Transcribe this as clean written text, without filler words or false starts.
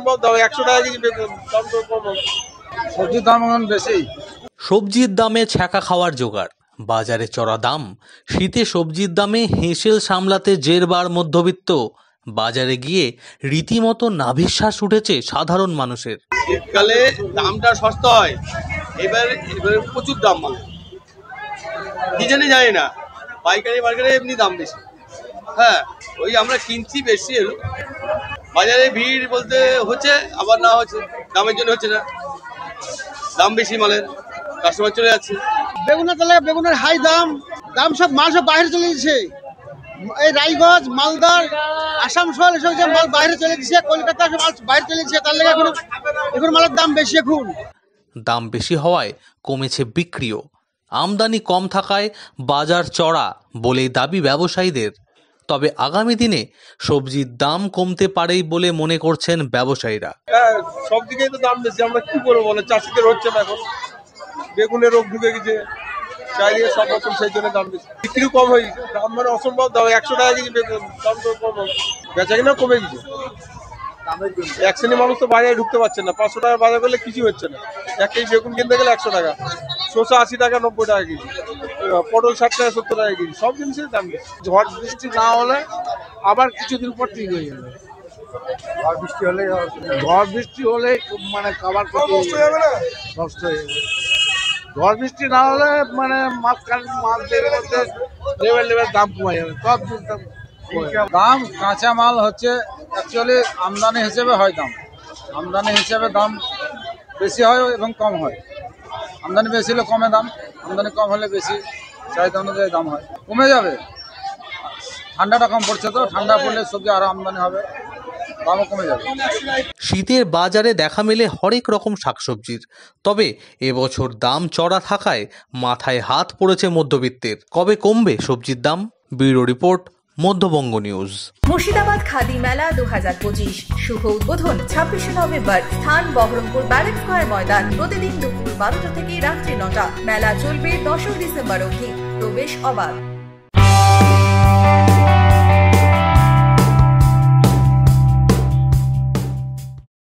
অসম্ভব দাম, 100 টাকা কেজি বেগুন, দাম তো কম হবে। সবজির দাম এখন বেশি। সবজির দামে ছ্যাঁকা খাওয়ার জোগাড়, বাজারে চড়া দাম, শীতে সবজির দামে হেঁসেল সামলাতে জেরবার মধ্যবিত্ত, বাজারে গিয়ে রীতিমতো নাভিশ্বাস উঠেছে সাধারণ মানুষের। শীতকালে দামটা সস্তা হয়, এবারে প্রচুর দাম, মানে কি জানি না, পাইকারি মার্কেটে এমনি দাম বেশি। হ্যাঁ, ওই আমরা কিনছি বেশি এলো, বাজারে ভিড় বলতে হচ্ছে, আবার না হচ্ছে, দামের জন্য হচ্ছে না, দাম বেশি মালের, কাস্টমার চলে যাচ্ছে। বেগুনের তেলে বেগুনের হাই দাম, সব মাল সব বাইরে চলে যাচ্ছে। এই রায়গঞ্জ, মালদার, আসানসোল এসব যে মাল বাইরে চলে গেছে, কলকাতা সব মাল বাইরে চলে গেছে, তার লেগে এখন মালের দাম বেশি। এখন দাম বেশি হওয়ায় কমেছে বিক্রিও, আমদানি কম থাকায় বাজার চড়া বলেই দাবি ব্যবসায়ীদের। তবে আগামী দিনে সবজির দাম কমতে পারেই বলে মনে করছেন ব্যবসায়ীরা। হ্যাঁ, সব দিকেই তো দাম বেশি, আমরা কি করবো বলে, চাষিদের হচ্ছে না, এখন বেগুনের রোগ ঢুকে গেছে চারিদিকে, সব রকম, সেই জন্য দাম বেশি। বিক্রি কম হয়ে গেছে, দাম মানে অসম্ভব দাম, 100 টাকা কেজি বেগুন, দাম তো কম হবে, বেচা কিনা কমে গেছে। এক শ্রেণী মানুষ তো বাজারে ঢুকতে পারছে না, 500 টাকা বাজার করলে কিছু হচ্ছে না। এক কেজি বেগুন কিনতে গেলে 100 টাকা, শসা 80 টাকা, 90 টাকা কেজি, পটল 60 টাকা, 70 টাকা কেজি, সব জিনিসের দাম বেশি। ঝড় বৃষ্টি না হলে আবার কিছুদিন পর ঠিক হয়ে যাবে। ঝড় বৃষ্টি হলে মানে খাবার নষ্ট হয়ে যাবে না, নষ্ট হয়ে যাবে। ঝড় বৃষ্টি না হলে মানে মাছের মধ্যে লেভেল দাম কমে যাবে, সব দাম দাম কাঁচা মাল হচ্ছে অ্যাকচুয়ালি আমদানি হিসেবে হয় দাম, আমদানি হিসেবে দাম বেশি হয় এবং কম হয়। আমদানি বেশি হলে কমে দাম, আমদানি কম হলে বেশি, চাহিদা অনুযায়ী দাম হয়। কমে যাবে, ঠান্ডাটা কম পড়ছে তো, ঠান্ডা পড়লে সবজি আরো আমদানি হবে, দামও কমে যাবে। শীতের বাজারে দেখা মেলে হরেক রকম শাকসবজির, তবে এবছর দাম চড়া থাকায় মাথায় হাত পড়েছে মধ্যবিত্তের। কবে কমবে সবজির দাম? Bureau report, Madhyabanga news. Murshidabad khadi মেলা 2025 শুভ উদ্বোধন 26শে নভেম্বর, স্থান বহরমপুর ব্যারেক স্কয়ার ময়দান, প্রতিদিন দুপুর 12টা থেকে রাত্রি 9টা। মেলা চলবে 10 ডিসেম্বর অবধি, প্রবেশ অবাধ।